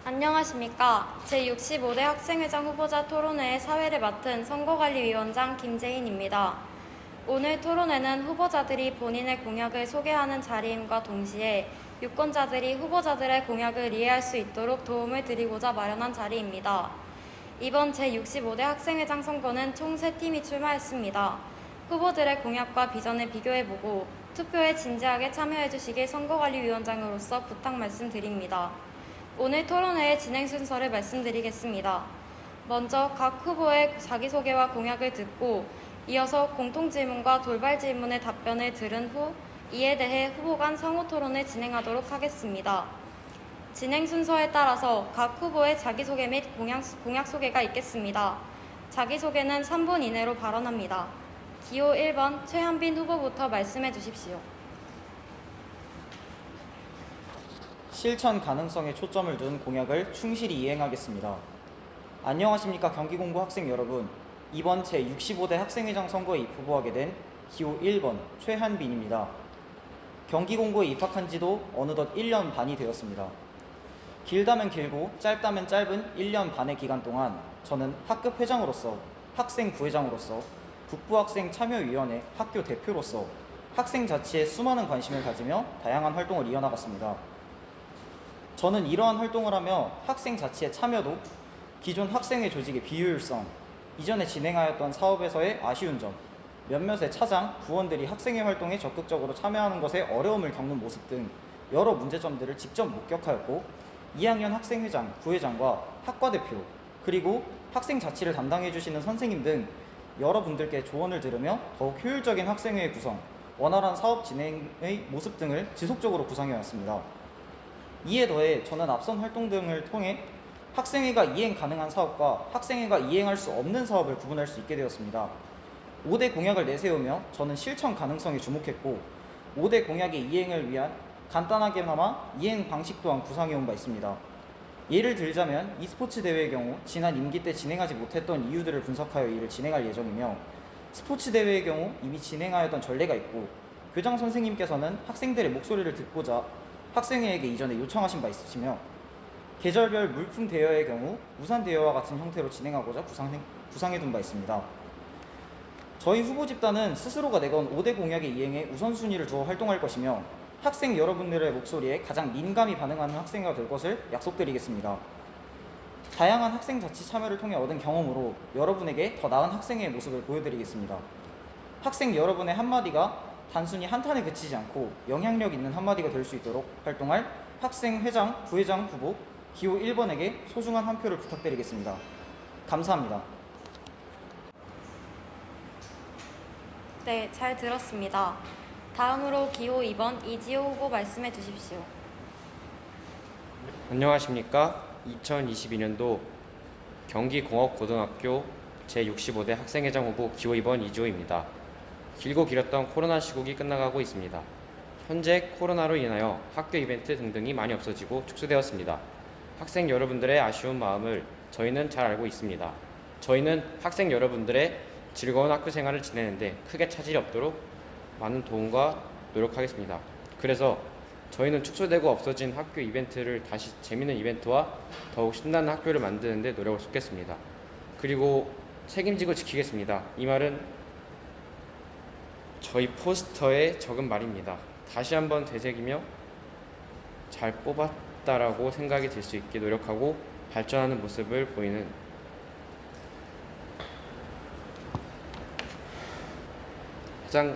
안녕하십니까. 제65대 학생회장 후보자 토론회의 사회를 맡은 선거관리위원장 김재인입니다. 오늘 토론회는 후보자들이 본인의 공약을 소개하는 자리임과 동시에 유권자들이 후보자들의 공약을 이해할 수 있도록 도움을 드리고자 마련한 자리입니다. 이번 제65대 학생회장 선거는 총 3팀이 출마했습니다. 후보들의 공약과 비전을 비교해보고 투표에 진지하게 참여해주시길 선거관리위원장으로서 부탁 말씀드립니다. 오늘 토론회의 진행 순서를 말씀드리겠습니다. 먼저 각 후보의 자기소개와 공약을 듣고 이어서 공통질문과 돌발질문의 답변을 들은 후 이에 대해 후보 간 상호토론을 진행하도록 하겠습니다. 진행 순서에 따라서 각 후보의 자기소개 및 공약 소개가 있겠습니다. 자기소개는 3분 이내로 발언합니다. 기호 1번 최한빈 후보부터 말씀해 주십시오. 실천 가능성에 초점을 둔 공약을 충실히 이행하겠습니다. 안녕하십니까 경기공고 학생 여러분. 이번 제65대 학생회장 선거에 후보하게 된 기호 1번 최한빈입니다. 경기공고에 입학한 지도 어느덧 1년 반이 되었습니다. 길다면 길고 짧다면 짧은 1년 반의 기간 동안 저는 학급 회장으로서, 학생 부회장으로서, 북부학생 참여위원회 학교 대표로서 학생 자치에 수많은 관심을 가지며 다양한 활동을 이어나갔습니다. 저는 이러한 활동을 하며 학생 자치의 참여도, 기존 학생회 조직의 비효율성, 이전에 진행하였던 사업에서의 아쉬운 점, 몇몇의 차장, 부원들이 학생회 활동에 적극적으로 참여하는 것에 어려움을 겪는 모습 등 여러 문제점들을 직접 목격하였고 2학년 학생회장, 부회장과 학과대표, 그리고 학생 자치를 담당해 주시는 선생님 등 여러분들께 조언을 들으며 더욱 효율적인 학생회의 구성, 원활한 사업 진행의 모습 등을 지속적으로 구상해왔습니다. 이에 더해 저는 앞선 활동 등을 통해 학생회가 이행 가능한 사업과 학생회가 이행할 수 없는 사업을 구분할 수 있게 되었습니다. 5대 공약을 내세우며 저는 실천 가능성에 주목했고 5대 공약의 이행을 위한 간단하게나마 이행 방식 또한 구상해온 바 있습니다. 예를 들자면 e스포츠 대회의 경우 지난 임기 때 진행하지 못했던 이유들을 분석하여 이를 진행할 예정이며, 스포츠 대회의 경우 이미 진행하였던 전례가 있고 교장 선생님께서는 학생들의 목소리를 듣고자 학생회에게 이전에 요청하신 바 있으시며, 계절별 물품 대여의 경우 우산 대여와 같은 형태로 진행하고자 구상해둔 바 있습니다. 저희 후보 집단은 스스로가 내건 5대 공약의 이행에 우선순위를 두어 활동할 것이며 학생 여러분들의 목소리에 가장 민감히 반응하는 학생회가 될 것을 약속드리겠습니다. 다양한 학생 자치 참여를 통해 얻은 경험으로 여러분에게 더 나은 학생회의 모습을 보여드리겠습니다. 학생 여러분의 한마디가 단순히 한탄에 그치지 않고 영향력 있는 한마디가 될 수 있도록 활동할 학생회장, 부회장 후보 기호 1번에게 소중한 한 표를 부탁드리겠습니다. 감사합니다. 네, 잘 들었습니다. 다음으로 기호 2번 이지호 후보 말씀해 주십시오. 안녕하십니까. 2022년도 경기공업고등학교 제65대 학생회장 후보 기호 2번 이지호입니다. 길고 길었던 코로나 시국이 끝나가고 있습니다. 현재 코로나로 인하여 학교 이벤트 등등이 많이 없어지고 축소되었습니다. 학생 여러분들의 아쉬운 마음을 저희는 잘 알고 있습니다. 저희는 학생 여러분들의 즐거운 학교 생활을 지내는데 크게 차질이 없도록 많은 도움과 노력하겠습니다. 그래서 저희는 축소되고 없어진 학교 이벤트를 다시 재밌는 이벤트와 더욱 신나는 학교를 만드는 데 노력을 쏟겠습니다. 그리고 책임지고 지키겠습니다. 이 말은 저희 포스터에 적은 말입니다. 다시 한번 되새기며 잘 뽑았다라고 생각이 들 수 있게 노력하고 발전하는 모습을 보이는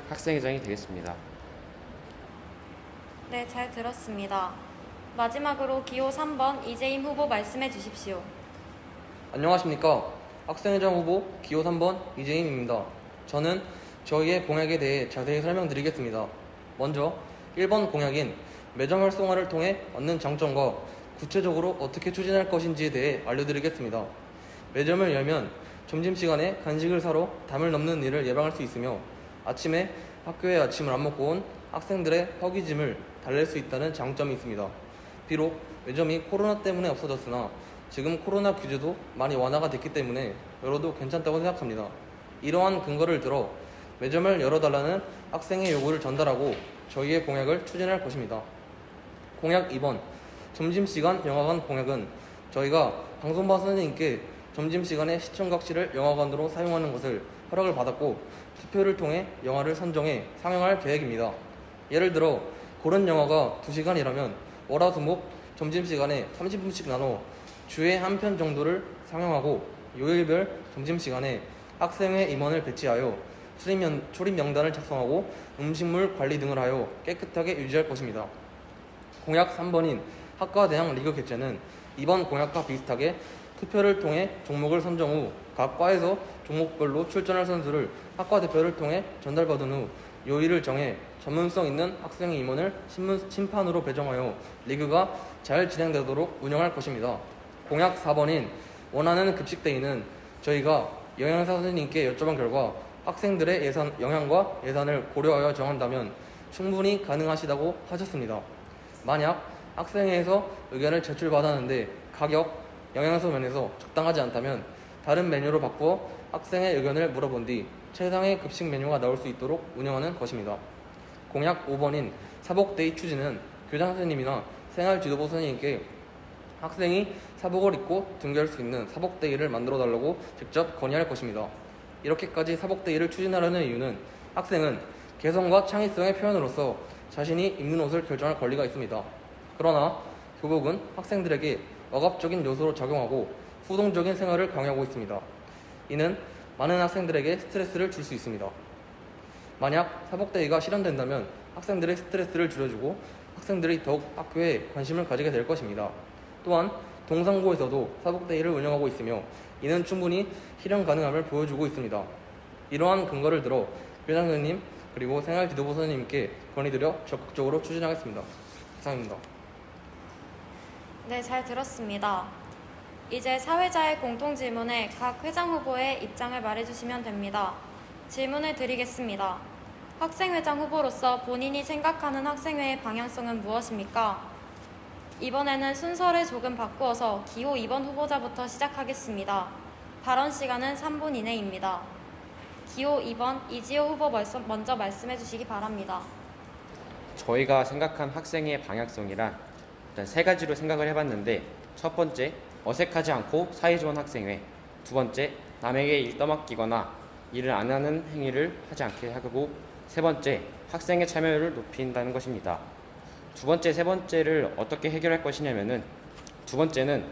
학생회장이 되겠습니다. 네, 잘 들었습니다. 마지막으로 기호 3번 이재임 후보 말씀해 주십시오. 안녕하십니까. 학생회장 후보 기호 3번 이재임입니다. 저는 저희의 공약에 대해 자세히 설명드리겠습니다. 먼저 1번 공약인 매점 활성화를 통해 얻는 장점과 구체적으로 어떻게 추진할 것인지에 대해 알려드리겠습니다. 매점을 열면 점심시간에 간식을 사러 담을 넘는 일을 예방할 수 있으며 아침에 학교에 아침을 안 먹고 온 학생들의 허기짐을 달랠 수 있다는 장점이 있습니다. 비록 매점이 코로나 때문에 없어졌으나 지금 코로나 규제도 많이 완화가 됐기 때문에 열어도 괜찮다고 생각합니다. 이러한 근거를 들어 매점을 열어달라는 학생의 요구를 전달하고 저희의 공약을 추진할 것입니다. 공약 2번 점심시간 영화관 공약은 저희가 방송반 선생님께 점심시간에 시청각실을 영화관으로 사용하는 것을 허락을 받았고 투표를 통해 영화를 선정해 상영할 계획입니다. 예를 들어 고른 영화가 2시간이라면 월화수목 점심시간에 30분씩 나눠 주에 한 편 정도를 상영하고 요일별 점심시간에 학생회 임원을 배치하여 출입 명단을 작성하고 음식물 관리 등을 하여 깨끗하게 유지할 것입니다. 공약 3번인 학과 대항 리그 개최는 이번 공약과 비슷하게 투표를 통해 종목을 선정 후 각 과에서 종목별로 출전할 선수를 학과 대표를 통해 전달받은 후 요일을 정해 전문성 있는 학생 임원을 심판으로 배정하여 리그가 잘 진행되도록 운영할 것입니다. 공약 4번인 원하는 급식데이는 저희가 영양사 선생님께 여쭤본 결과 학생들의 영양과 예산을 고려하여 정한다면 충분히 가능하시다고 하셨습니다. 만약 학생회에서 의견을 제출받았는데 가격, 영양소 면에서 적당하지 않다면 다른 메뉴로 바꾸어 학생의 의견을 물어본 뒤 최상의 급식 메뉴가 나올 수 있도록 운영하는 것입니다. 공약 5번인 사복데이 추진은 교장 선생님이나 생활지도부 선생님께 학생이 사복을 입고 등교할 수 있는 사복데이를 만들어 달라고 직접 건의할 것입니다. 이렇게까지 사복데이를 추진하려는 이유는 학생은 개성과 창의성의 표현으로서 자신이 입는 옷을 결정할 권리가 있습니다. 그러나 교복은 학생들에게 억압적인 요소로 작용하고 후동적인 생활을 강요하고 있습니다. 이는 많은 학생들에게 스트레스를 줄 수 있습니다. 만약 사복데이가 실현된다면 학생들의 스트레스를 줄여주고 학생들이 더욱 학교에 관심을 가지게 될 것입니다. 또한 동상고에서도 사복데이를 운영하고 있으며 이는 충분히 실현 가능함을 보여주고 있습니다. 이러한 근거를 들어 교장 선생님 그리고 생활지도부 선생님께 건의드려 적극적으로 추진하겠습니다. 이상입니다. 네, 잘 들었습니다. 이제 사회자의 공통 질문에 각 회장 후보의 입장을 말해주시면 됩니다. 질문을 드리겠습니다. 학생회장 후보로서 본인이 생각하는 학생회의 방향성은 무엇입니까? 이번에는 순서를 조금 바꾸어서 기호 2번 후보자부터 시작하겠습니다. 발언 시간은 3분 이내입니다. 기호 2번 이지호 후보 먼저 말씀해 주시기 바랍니다. 저희가 생각한 학생의 방향성이란 일단 세 가지로 생각을 해봤는데, 첫 번째, 어색하지 않고 사이좋은 학생회. 두 번째, 남에게 일 떠맡기거나 일을 안 하는 행위를 하지 않게 하고, 세 번째, 학생의 참여율을 높인다는 것입니다. 두 번째, 세 번째를 어떻게 해결할 것이냐면은, 두 번째는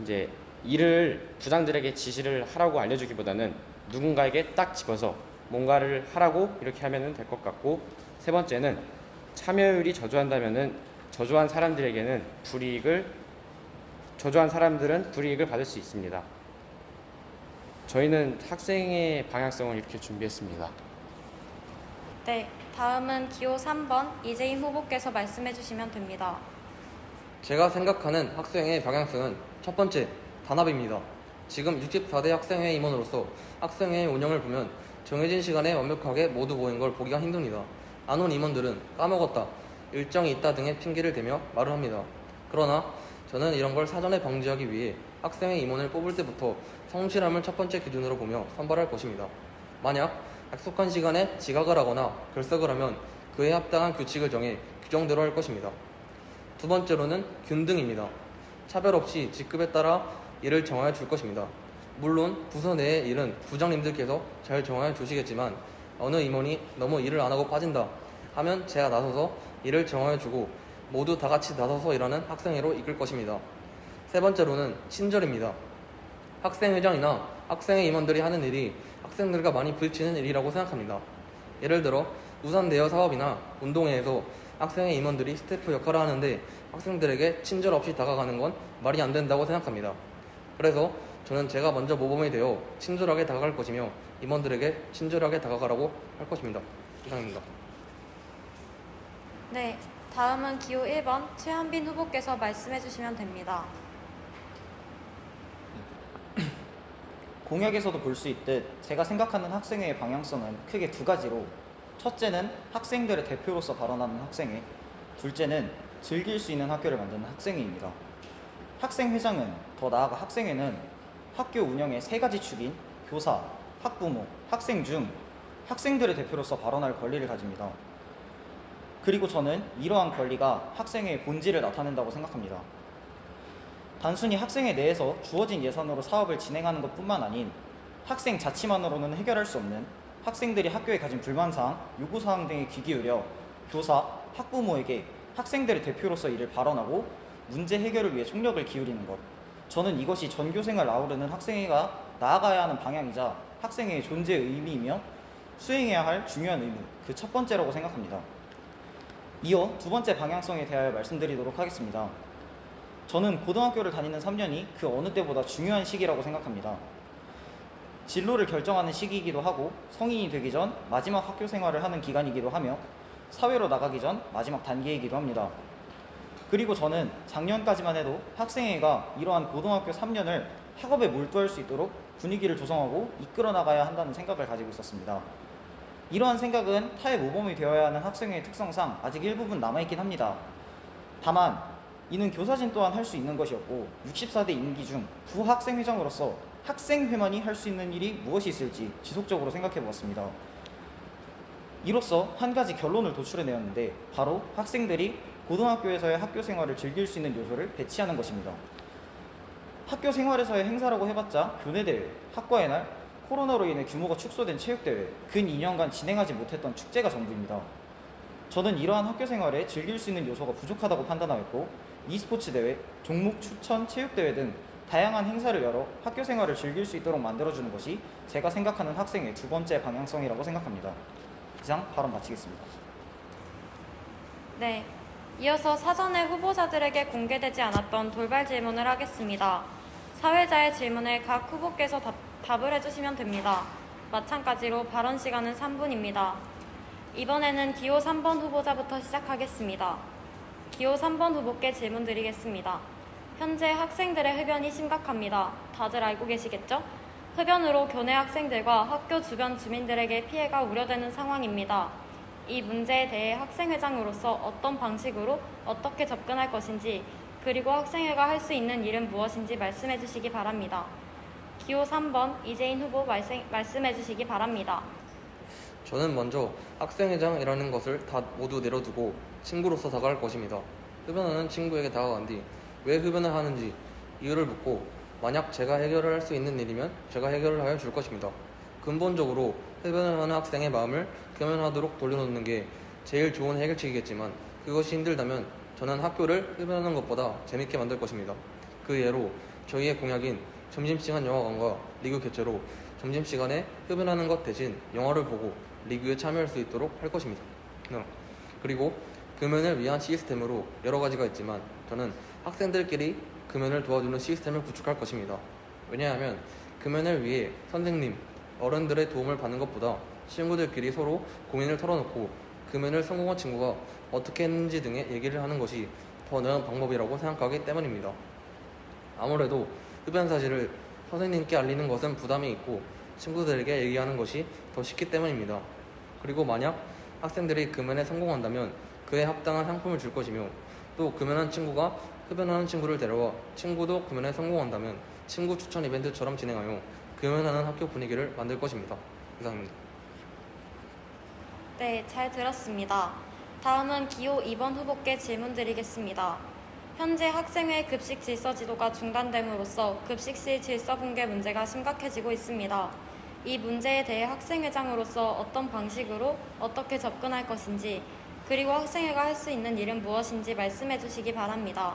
이제 일을 부장들에게 지시를 하라고 알려주기보다는 누군가에게 딱 집어서 뭔가를 하라고 이렇게 하면은 될 것 같고, 세 번째는 참여율이 저조한 사람들은 불이익을 받을 수 있습니다. 저희는 학생의 방향성을 이렇게 준비했습니다. 네, 다음은 기호 3번 이재임 후보께서 말씀해 주시면 됩니다. 제가 생각하는 학생회의 방향성은 첫 번째, 단합입니다. 지금 64대 학생회 임원으로서 학생회 운영을 보면 정해진 시간에 완벽하게 모두 모인 걸 보기가 힘듭니다. 안 온 임원들은 까먹었다, 일정이 있다 등의 핑계를 대며 말을 합니다. 그러나 저는 이런 걸 사전에 방지하기 위해 학생회 임원을 뽑을 때부터 성실함을 첫 번째 기준으로 보며 선발할 것입니다. 만약 약속한 시간에 지각을 하거나 결석을 하면 그에 합당한 규칙을 정해 규정대로 할 것입니다. 두 번째로는 균등입니다. 차별 없이 직급에 따라 일을 정하여 줄 것입니다. 물론 부서 내의 일은 부장님들께서 잘 정하여 주시겠지만 어느 임원이 너무 일을 안 하고 빠진다 하면 제가 나서서 일을 정하여 주고 모두 다 같이 나서서 일하는 학생회로 이끌 것입니다. 세 번째로는 친절입니다. 학생회장이나 학생회 임원들이 하는 일이 학생들과 많이 부딪히는 일이라고 생각합니다. 예를 들어 우산 대여 사업이나 운동회에서 학생회 임원들이 스태프 역할을 하는데 학생들에게 친절 없이 다가가는 건 말이 안 된다고 생각합니다. 그래서 저는 제가 먼저 모범이 되어 친절하게 다가갈 것이며 임원들에게 친절하게 다가가라고 할 것입니다. 이상입니다. 네, 다음은 기호 1번 최한빈 후보께서 말씀해 주시면 됩니다. 공약에서도 볼 수 있듯 제가 생각하는 학생회의 방향성은 크게 두 가지로, 첫째는 학생들의 대표로서 발언하는 학생회, 둘째는 즐길 수 있는 학교를 만드는 학생회입니다. 학생회장은, 더 나아가 학생회는 학교 운영의 세 가지 축인 교사, 학부모, 학생 중 학생들의 대표로서 발언할 권리를 가집니다. 그리고 저는 이러한 권리가 학생회의 본질을 나타낸다고 생각합니다. 단순히 학생회 내에서 주어진 예산으로 사업을 진행하는 것뿐만 아닌 학생 자치만으로는 해결할 수 없는 학생들이 학교에 가진 불만사항, 요구사항 등에 귀 기울여 교사, 학부모에게 학생들의 대표로서 이를 발언하고 문제 해결을 위해 총력을 기울이는 것. 저는 이것이 전교생을 아우르는 학생회가 나아가야 하는 방향이자 학생회의 존재의 의미이며 수행해야 할 중요한 의무, 그 첫 번째라고 생각합니다. 이어 두 번째 방향성에 대하여 말씀드리도록 하겠습니다. 저는 고등학교를 다니는 3년이 그 어느 때보다 중요한 시기라고 생각합니다. 진로를 결정하는 시기이기도 하고 성인이 되기 전 마지막 학교 생활을 하는 기간이기도 하며 사회로 나가기 전 마지막 단계이기도 합니다. 그리고 저는 작년까지만 해도 학생회가 이러한 고등학교 3년을 학업에 몰두할 수 있도록 분위기를 조성하고 이끌어 나가야 한다는 생각을 가지고 있었습니다. 이러한 생각은 타의 모범이 되어야 하는 학생회의 특성상 아직 일부분 남아있긴 합니다. 다만 이는 교사진 또한 할 수 있는 것이었고 64대 임기 중 부학생회장으로서 학생회만이 할 수 있는 일이 무엇이 있을지 지속적으로 생각해 보았습니다. 이로써 한 가지 결론을 도출해내었는데 바로 학생들이 고등학교에서의 학교 생활을 즐길 수 있는 요소를 배치하는 것입니다. 학교 생활에서의 행사라고 해봤자 교내대회, 학과의 날, 코로나로 인해 규모가 축소된 체육대회, 근 2년간 진행하지 못했던 축제가 전부입니다. 저는 이러한 학교 생활에 즐길 수 있는 요소가 부족하다고 판단하였고 e스포츠 대회, 종목 추천 체육대회 등 다양한 행사를 열어 학교 생활을 즐길 수 있도록 만들어주는 것이 제가 생각하는 학생의 두 번째 방향성이라고 생각합니다. 이상 발언 마치겠습니다. 네, 이어서 사전에 후보자들에게 공개되지 않았던 돌발 질문을 하겠습니다. 사회자의 질문에 각 후보께서 답을 해주시면 됩니다. 마찬가지로 발언 시간은 3분입니다. 이번에는 기호 3번 후보자부터 시작하겠습니다. 기호 3번 후보께 질문 드리겠습니다. 현재 학생들의 흡연이 심각합니다. 다들 알고 계시겠죠? 흡연으로 교내 학생들과 학교 주변 주민들에게 피해가 우려되는 상황입니다. 이 문제에 대해 학생회장으로서 어떤 방식으로 어떻게 접근할 것인지, 그리고 학생회가 할 수 있는 일은 무엇인지 말씀해 주시기 바랍니다. 기호 3번 이재인 후보 말씀해 주시기 바랍니다. 저는 먼저 학생회장이라는 것을 다 모두 내려두고 친구로서 다가갈 것입니다. 흡연하는 친구에게 다가간 뒤 왜 흡연을 하는지 이유를 묻고 만약 제가 해결을 할 수 있는 일이면 제가 해결을 하여 줄 것입니다. 근본적으로 흡연을 하는 학생의 마음을 겸연하도록 돌려놓는 게 제일 좋은 해결책이겠지만 그것이 힘들다면 저는 학교를 흡연하는 것보다 재밌게 만들 것입니다. 그 예로 저희의 공약인 점심시간 영화관과 리그 개최로 점심시간에 흡연하는 것 대신 영화를 보고 리그에 참여할 수 있도록 할 것입니다. 그리고 금연을 위한 시스템으로 여러 가지가 있지만 저는 학생들끼리 금연을 도와주는 시스템을 구축할 것입니다. 왜냐하면 금연을 위해 선생님, 어른들의 도움을 받는 것보다 친구들끼리 서로 고민을 털어놓고 금연을 성공한 친구가 어떻게 했는지 등의 얘기를 하는 것이 더 나은 방법이라고 생각하기 때문입니다. 아무래도 흡연 사실을 선생님께 알리는 것은 부담이 있고 친구들에게 얘기하는 것이 더 쉽기 때문입니다. 그리고 만약 학생들이 금연에 성공한다면 그에 합당한 상품을 줄 것이며 또 금연한 친구가 흡연하는 친구를 데려와 친구도 금연에 성공한다면 친구 추천 이벤트처럼 진행하여 금연하는 학교 분위기를 만들 것입니다. 이상입니다. 네, 잘 들었습니다. 다음은 기호 2번 후보께 질문 드리겠습니다. 현재 학생회 급식 질서 지도가 중단됨으로써 급식실 질서 붕괴 문제가 심각해지고 있습니다. 이 문제에 대해 학생회장으로서 어떤 방식으로 어떻게 접근할 것인지, 그리고 학생회가 할 수 있는 일은 무엇인지 말씀해 주시기 바랍니다.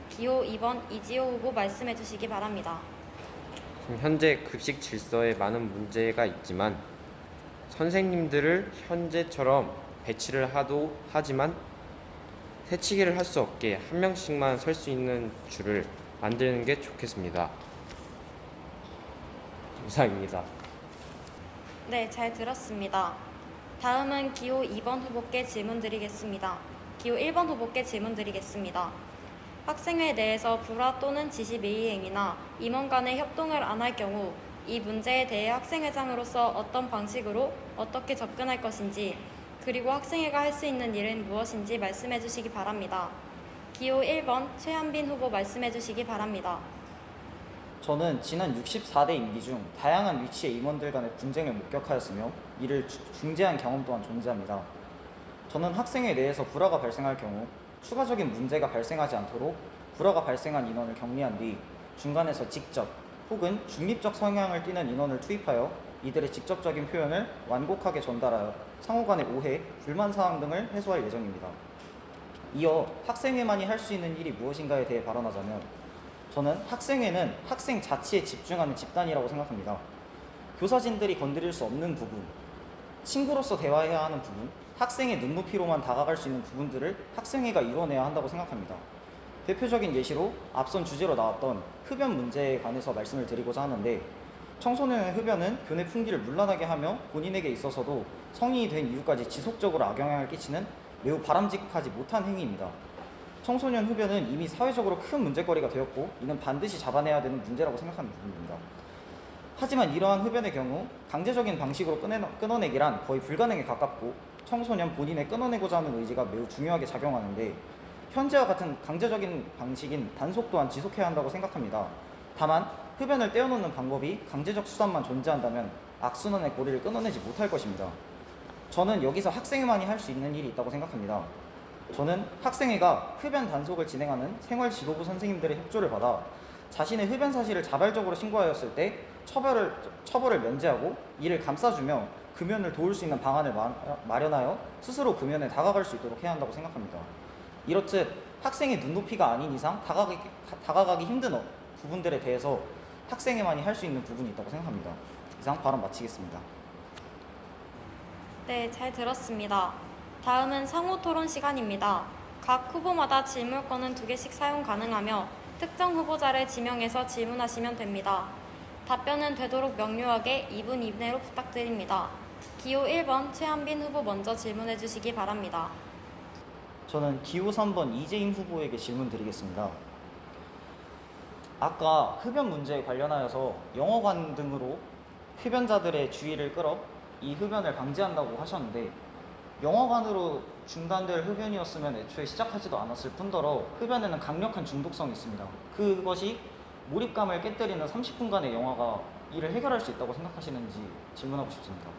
기호 2번 이지호 후보 말씀해 주시기 바랍니다. 현재 급식 질서에 많은 문제가 있지만 선생님들을 현재처럼 배치를 하지만 새치기를 할 수 없게 한 명씩만 설 수 있는 줄을 만드는 게 좋겠습니다. 이상입니다. 네, 잘 들었습니다. 다음은 기호 2번 후보께 질문 드리겠습니다. 기호 1번 후보께 질문 드리겠습니다. 학생회 내에서 불화 또는 지시 미이행이나 임원 간의 협동을 안 할 경우 이 문제에 대해 학생회장으로서 어떤 방식으로 어떻게 접근할 것인지, 그리고 학생회가 할 수 있는 일은 무엇인지 말씀해 주시기 바랍니다. 기호 1번 최한빈 후보 말씀해 주시기 바랍니다. 저는 지난 64대 임기 중 다양한 위치의 임원들 간의 분쟁을 목격하였으며 이를 중재한 경험 또한 존재합니다. 저는 학생회 내에서 불화가 발생할 경우 추가적인 문제가 발생하지 않도록 불화가 발생한 인원을 격리한 뒤 중간에서 직접 혹은 중립적 성향을 띠는 인원을 투입하여 이들의 직접적인 표현을 완곡하게 전달하여 상호 간의 오해, 불만 사항 등을 해소할 예정입니다. 이어 학생회만이 할 수 있는 일이 무엇인가에 대해 발언하자면 저는 학생회는 학생 자치에 집중하는 집단이라고 생각합니다. 교사진들이 건드릴 수 없는 부분, 친구로서 대화해야 하는 부분, 학생의 눈높이로만 다가갈 수 있는 부분들을 학생회가 이뤄내야 한다고 생각합니다. 대표적인 예시로 앞선 주제로 나왔던 흡연 문제에 관해서 말씀을 드리고자 하는데 청소년의 흡연은 교내 풍기를 문란하게 하며 본인에게 있어서도 성인이 된 이후까지 지속적으로 악영향을 끼치는 매우 바람직하지 못한 행위입니다. 청소년 흡연은 이미 사회적으로 큰 문제거리가 되었고 이는 반드시 잡아내야 되는 문제라고 생각하는 부분입니다. 하지만 이러한 흡연의 경우 강제적인 방식으로 끊어내기란 거의 불가능에 가깝고 청소년 본인의 끊어내고자 하는 의지가 매우 중요하게 작용하는데 현재와 같은 강제적인 방식인 단속 또한 지속해야 한다고 생각합니다. 다만 흡연을 떼어놓는 방법이 강제적 수단만 존재한다면 악순환의 고리를 끊어내지 못할 것입니다. 저는 여기서 학생회만이 할 수 있는 일이 있다고 생각합니다. 저는 학생회가 흡연 단속을 진행하는 생활지도부 선생님들의 협조를 받아 자신의 흡연 사실을 자발적으로 신고하였을 때 처벌을 면제하고 이를 감싸주며 금연을 도울 수 있는 방안을 마련하여 스스로 금연에 다가갈 수 있도록 해야 한다고 생각합니다. 이렇듯 학생의 눈높이가 아닌 이상 다가가기 힘든 부분들에 대해서 학생회만이 할 수 있는 부분이 있다고 생각합니다. 이상 발언 마치겠습니다. 네, 잘 들었습니다. 다음은 상호 토론 시간입니다. 각 후보마다 질문권은 2개씩 사용 가능하며 특정 후보자를 지명해서 질문하시면 됩니다. 답변은 되도록 명료하게 2분 이내로 부탁드립니다. 기호 1번 최한빈 후보 먼저 질문해 주시기 바랍니다. 저는 기호 3번 이재임 후보에게 질문 드리겠습니다. 아까 흡연 문제에 관련하여서 영어관 등으로 흡연자들의 주의를 끌어 이 흡연을 방지한다고 하셨는데 영어관으로 중단될 흡연이었으면 애초에 시작하지도 않았을 뿐더러 흡연에는 강력한 중독성이 있습니다. 그것이 몰입감을 깨뜨리는 30분간의 영화가 이를 해결할 수 있다고 생각하시는지 질문하고 싶습니다.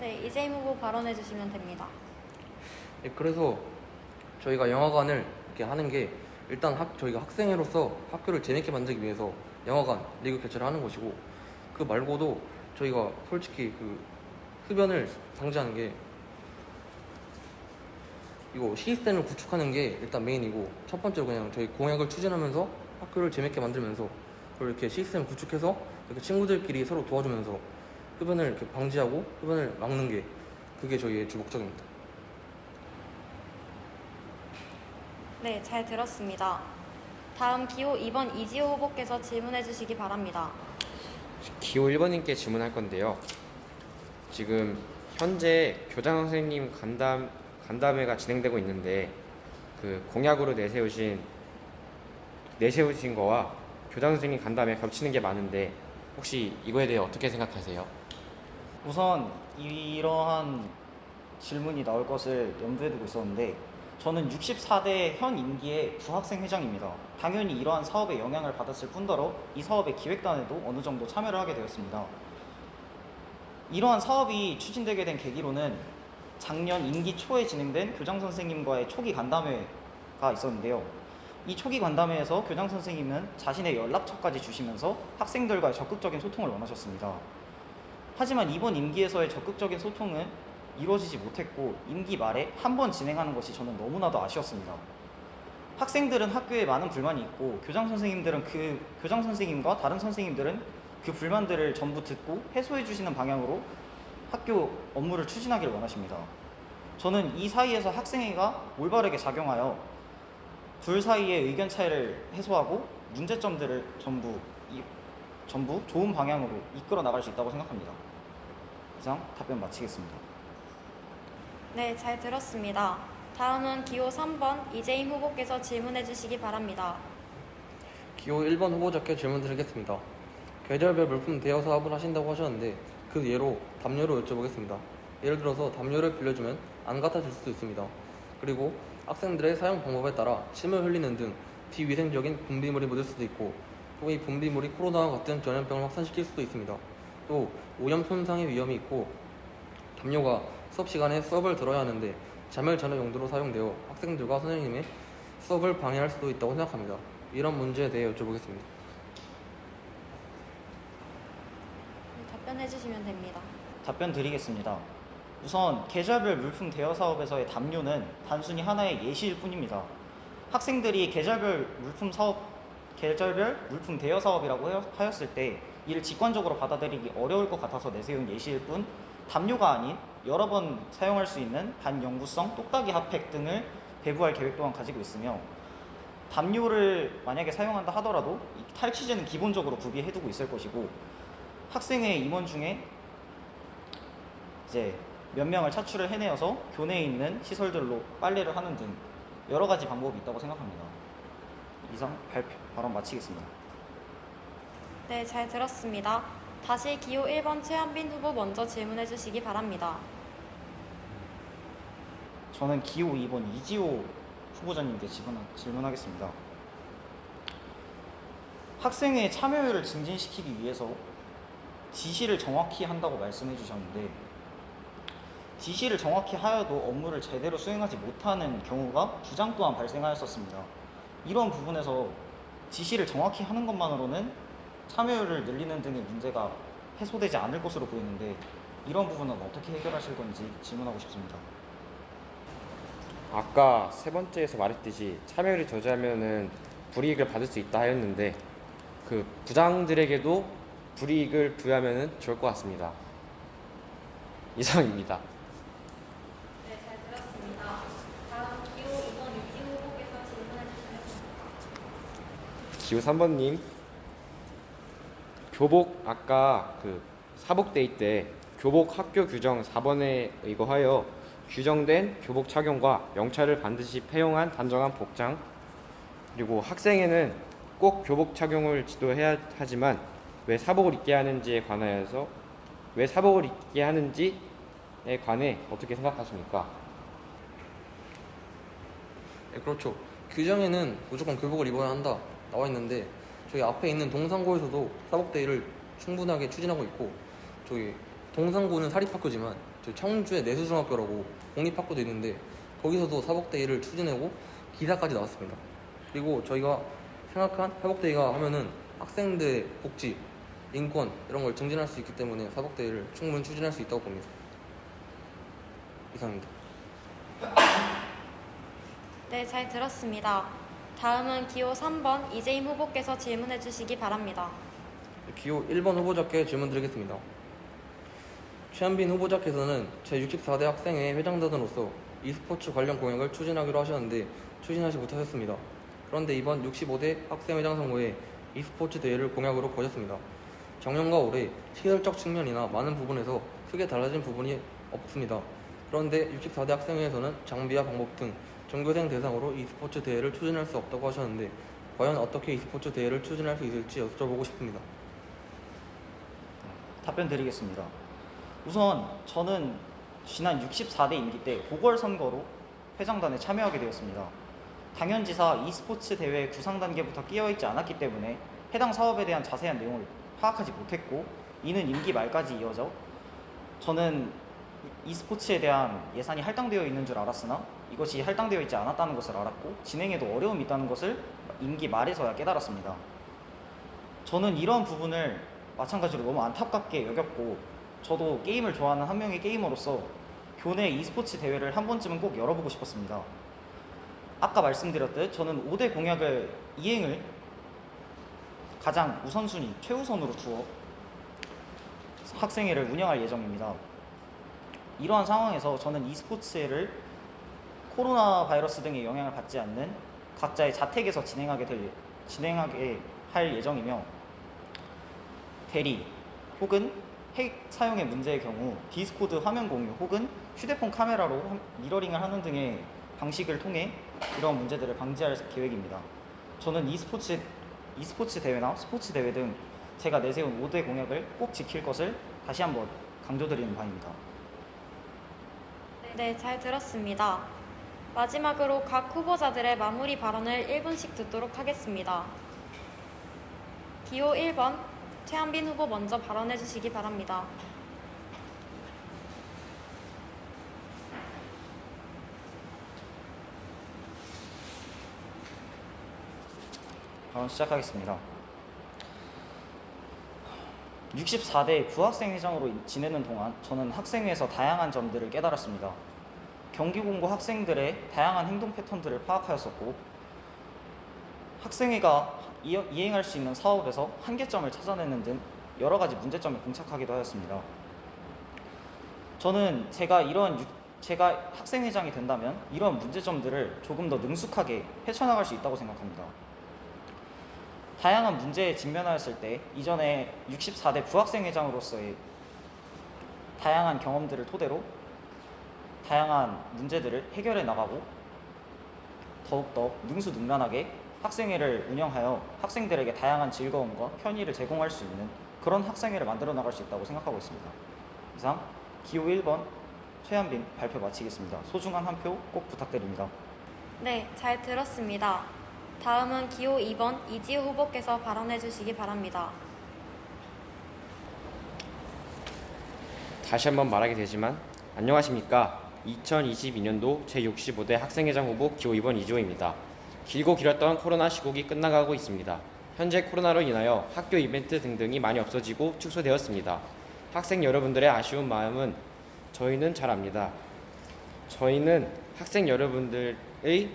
네, 이재임 후보 발언해 주시면 됩니다. 네, 그래서 저희가 영화관을 이렇게 하는 게 일단 저희가 학생회로서 학교를 재밌게 만들기 위해서 영화관 리그 개최를 하는 것이고 그 말고도 저희가 솔직히 그 흡연을 방지하는 게 이거 시스템을 구축하는 게 일단 메인이고 첫 번째로 그냥 저희 공약을 추진하면서 학교를 재밌게 만들면서 그걸 이렇게 시스템 구축해서 이렇게 친구들끼리 서로 도와주면서 흡연을 이렇게 방지하고 흡연을 막는 게 그게 저희의 주 목적입니다. 네, 잘 들었습니다. 다음 기호 2번 이지호 후보께서 질문해 주시기 바랍니다. 기호 1번님께 질문할 건데요. 지금 현재 교장 선생님 간담회가 진행되고 있는데 그 공약으로 내세우신 거와 교장 선생님 간담회 겹치는 게 많은데 혹시 이거에 대해 어떻게 생각하세요? 우선 이러한 질문이 나올 것을 염두에 두고 있었는데 저는 64대 현 임기의 부학생 회장입니다. 당연히 이러한 사업에 영향을 받았을 뿐더러 이 사업의 기획단에도 어느 정도 참여를 하게 되었습니다. 이러한 사업이 추진되게 된 계기로는 작년 임기 초에 진행된 교장 선생님과의 초기 간담회가 있었는데요. 이 초기 간담회에서 교장 선생님은 자신의 연락처까지 주시면서 학생들과의 적극적인 소통을 원하셨습니다. 하지만 이번 임기에서의 적극적인 소통은 이루어지지 못했고 임기 말에 한 번 진행하는 것이 저는 너무나도 아쉬웠습니다. 학생들은 학교에 많은 불만이 있고 교장 선생님들은 그 교장 선생님과 다른 선생님들은 그 불만들을 전부 듣고 해소해 주시는 방향으로 학교 업무를 추진하기를 원하십니다. 저는 이 사이에서 학생회가 올바르게 작용하여 둘 사이의 의견 차이를 해소하고 문제점들을 전부 좋은 방향으로 이끌어 나갈 수 있다고 생각합니다. 이상 답변 마치겠습니다. 네, 잘 들었습니다. 다음은 기호 3번 이재임 후보께서 질문해 주시기 바랍니다. 기호 1번 후보자께 질문 드리겠습니다. 계절별 물품 대여 사업을 하신다고 하셨는데 그 예로 담요로 여쭤보겠습니다. 예를 들어서 담요를 빌려주면 안 갖다 줄 수도 있습니다. 그리고 학생들의 사용 방법에 따라 침을 흘리는 등 비위생적인 분비물이 묻을 수도 있고 또 이 분비물이 코로나와 같은 전염병을 확산시킬 수도 있습니다. 또 오염 손상의 위험이 있고 담요가 수업 시간에 수업을 들어야 하는데 자멸 전환 용도로 사용되어 학생들과 선생님의 수업을 방해할 수도 있다고 생각합니다. 이런 문제에 대해 여쭤보겠습니다. 답변해 주시면 됩니다. 답변 드리겠습니다. 우선 계절별 물품 대여 사업에서의 담요는 단순히 하나의 예시일 뿐입니다. 학생들이 계절별 물품 대여 사업이라고 하였을 때 이를 직관적으로 받아들이기 어려울 것 같아서 내세운 예시일 뿐, 담요가 아닌 여러 번 사용할 수 있는 반영구성 똑딱이 핫팩 등을 배부할 계획 또한 가지고 있으며, 담요를 만약에 사용한다 하더라도 이 탈취제는 기본적으로 구비해두고 있을 것이고, 학생의 임원 중에 이제 몇 명을 차출을 해내어서 교내에 있는 시설들로 빨래를 하는 등 여러 가지 방법이 있다고 생각합니다. 이상 발언 마치겠습니다. 네, 잘 들었습니다. 다시 기호 1번 최한빈 후보 먼저 질문해 주시기 바랍니다. 저는 기호 2번 이지호 후보자님께 질문하겠습니다. 학생의 참여율을 증진시키기 위해서 지시를 정확히 한다고 말씀해 주셨는데, 지시를 정확히 하여도 업무를 제대로 수행하지 못하는 경우가 2장 또한 발생하였었습니다. 이런 부분에서 지시를 정확히 하는 것만으로는 참여율을 늘리는 등의 문제가 해소되지 않을 것으로 보이는데, 이런 부분은 어떻게 해결하실 건지 질문하고 싶습니다. 아까 세 번째에서 말했듯이 참여율이 저조하면은 불이익을 받을 수 있다 하였는데, 그 부장들에게도 불이익을 부여하면은 좋을 것 같습니다. 이상입니다. 네, 잘 들었습니다. 다음 기호 2번 이지호 후보께서 질문해 주시겠습니다. 기호 3번님, 교복 아까 그 사복데이 때 교복 학교 규정 4번에 의거하여 규정된 교복 착용과 명찰을 반드시 폐용한 단정한 복장, 그리고 학생에는 꼭 교복 착용을 지도해야 하지만 왜 사복을 입게 하는지에 관해 어떻게 생각하십니까? 네, 그렇죠. 규정에는 무조건 교복을 입어야 한다 나와 있는데, 저희 앞에 있는 동산고에서도 사복데이를 충분하게 추진하고 있고, 저희 동산고는 사립학교지만 저희 청주의 내수중학교라고 공립학교도 있는데 거기서도 사복데이를 추진하고 기사까지 나왔습니다. 그리고 저희가 생각한 사복데이가 하면은 학생들의 복지, 인권 이런 걸 증진할 수 있기 때문에 사복데이를 충분히 추진할 수 있다고 봅니다. 이상입니다. 네, 잘 들었습니다. 다음은 기호 3번 이재임 후보께서 질문해 주시기 바랍니다. 기호 1번 후보자께 질문드리겠습니다. 최한빈 후보자께서는 제64대 학생회 회장단으로서 e스포츠 관련 공약을 추진하기로 하셨는데 추진하지 못하셨습니다. 그런데 이번 65대 학생회장 선거에 e스포츠 대회를 공약으로 거셨습니다. 작년과 올해 시설적 측면이나 많은 부분에서 크게 달라진 부분이 없습니다. 그런데 64대 학생회에서는 장비와 방법 등 전교생 대상으로 e스포츠 대회를 추진할 수 없다고 하셨는데 과연 어떻게 e스포츠 대회를 추진할 수 있을지 여쭤보고 싶습니다. 답변 드리겠습니다. 우선 저는 지난 64대 임기 때 보궐선거로 회장단에 참여하게 되었습니다. 당연지사 e스포츠 대회 구상 단계부터 끼어있지 않았기 때문에 해당 사업에 대한 자세한 내용을 파악하지 못했고, 이는 임기 말까지 이어져 저는 e스포츠에 대한 예산이 할당되어 있는 줄 알았으나 이것이 할당되어 있지 않았다는 것을 알았고, 진행에도 어려움이 있다는 것을 임기 말에서야 깨달았습니다. 저는 이러한 부분을 마찬가지로 너무 안타깝게 여겼고, 저도 게임을 좋아하는 한 명의 게이머로서 교내 e스포츠 대회를 한 번쯤은 꼭 열어보고 싶었습니다. 아까 말씀드렸듯 저는 5대 공약을 이행을 가장 우선순위, 최우선으로 두어 학생회를 운영할 예정입니다. 이러한 상황에서 저는 e스포츠를 코로나 바이러스 등의 영향을 받지 않는 각자의 자택에서 진행하게 할 예정이며, 대리 혹은 핵 사용의 문제의 경우 디스코드 화면 공유 혹은 휴대폰 카메라로 미러링을 하는 등의 방식을 통해 이런 문제들을 방지할 계획입니다. 저는 e스포츠 대회나 스포츠 대회 등 제가 내세운 5대 공약을 꼭 지킬 것을 다시 한번 강조드리는 바입니다. 네, 잘 들었습니다. 마지막으로 각 후보자들의 마무리 발언을 1분씩 듣도록 하겠습니다. 기호 1번 최한빈 후보 먼저 발언해 주시기 바랍니다. 바로 시작하겠습니다. 64대 부학생회장으로 지내는 동안 저는 학생회에서 다양한 점들을 깨달았습니다. 경기공고 학생들의 다양한 행동 패턴들을 파악하였었고, 학생회가 이행할 수 있는 사업에서 한계점을 찾아내는 등 여러 가지 문제점에 봉착하기도 하였습니다. 저는 제가 학생회장이 된다면 이런 문제점들을 조금 더 능숙하게 헤쳐나갈 수 있다고 생각합니다. 다양한 문제에 직면하였을 때 이전에 64대 부학생회장으로서의 다양한 경험들을 토대로 다양한 문제들을 해결해 나가고 더욱더 능수능란하게 학생회를 운영하여 학생들에게 다양한 즐거움과 편의를 제공할 수 있는 그런 학생회를 만들어 나갈 수 있다고 생각하고 있습니다. 이상 기호 1번 최한빈 발표 마치겠습니다. 소중한 한 표 꼭 부탁드립니다. 네, 잘 들었습니다. 다음은 기호 2번 이지우 후보께서 발언해 주시기 바랍니다. 다시 한번 말하게 되지만 안녕하십니까. 2022년도 제65대 학생회장 후보 기호 2번 이주호입니다. 길고 길었던 코로나 시국이 끝나가고 있습니다. 현재 코로나로 인하여 학교 이벤트 등등이 많이 없어지고 축소되었습니다. 학생 여러분들의 아쉬운 마음은 저희는 잘 압니다. 저희는 학생 여러분들의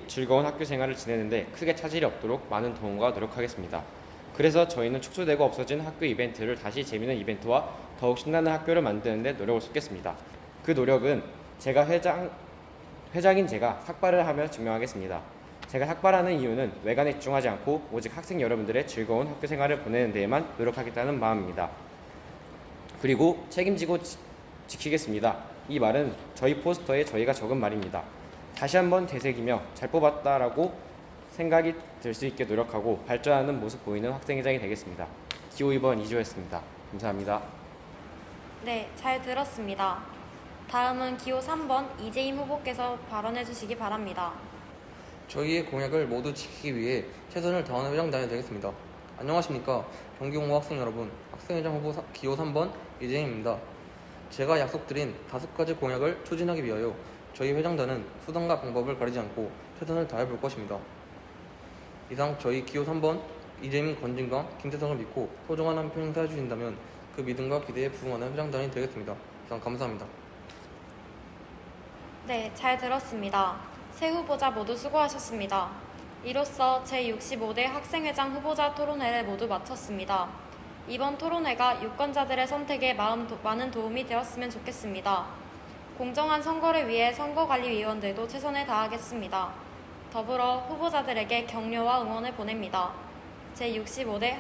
즐거운 학교 생활을 지내는데 크게 차질이 없도록 많은 도움과 노력하겠습니다. 그래서 저희는 축소되고 없어진 학교 이벤트를 다시 재미있는 이벤트와 더욱 신나는 학교를 만드는 데 노력을 쏟겠습니다. 그 노력은 제가 회장인 제가 삭발을 하며 증명하겠습니다. 제가 삭발하는 이유는 외관에 집중하지 않고 오직 학생 여러분들의 즐거운 학교 생활을 보내는 데에만 노력하겠다는 마음입니다. 그리고 책임지고 지키겠습니다. 이 말은 저희 포스터에 저희가 적은 말입니다. 다시 한번 되새기며 잘 뽑았다라고 생각이 들 수 있게 노력하고 발전하는 모습 보이는 학생회장이 되겠습니다. 기호 2번 이주호였습니다. 감사합니다. 네, 잘 들었습니다. 다음은 기호 3번 이재임 후보께서 발언해 주시기 바랍니다. 저희의 공약을 모두 지키기 위해 최선을 다하는 회장단이 되겠습니다. 안녕하십니까. 경기공고 학생 여러분, 학생회장 후보 기호 3번 이재임입니다. 제가 약속드린 5가지 공약을 추진하기 위하여 저희 회장단은 수단과 방법을 가리지 않고 최선을 다해볼 것입니다. 이상 저희 기호 3번 이재임, 권진강, 김태성을 믿고 소중한 한 표 행사해 주신다면 그 믿음과 기대에 부응하는 회장단이 되겠습니다. 이상 감사합니다. 네, 잘 들었습니다. 세 후보자 모두 수고하셨습니다. 이로써 제65대 학생회장 후보자 토론회를 모두 마쳤습니다. 이번 토론회가 유권자들의 선택에 많은 도움이 되었으면 좋겠습니다. 공정한 선거를 위해 선거관리위원들도 최선을 다하겠습니다. 더불어 후보자들에게 격려와 응원을 보냅니다. 제65대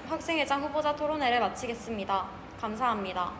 학생회장 후보자 토론회를 마치겠습니다. 감사합니다.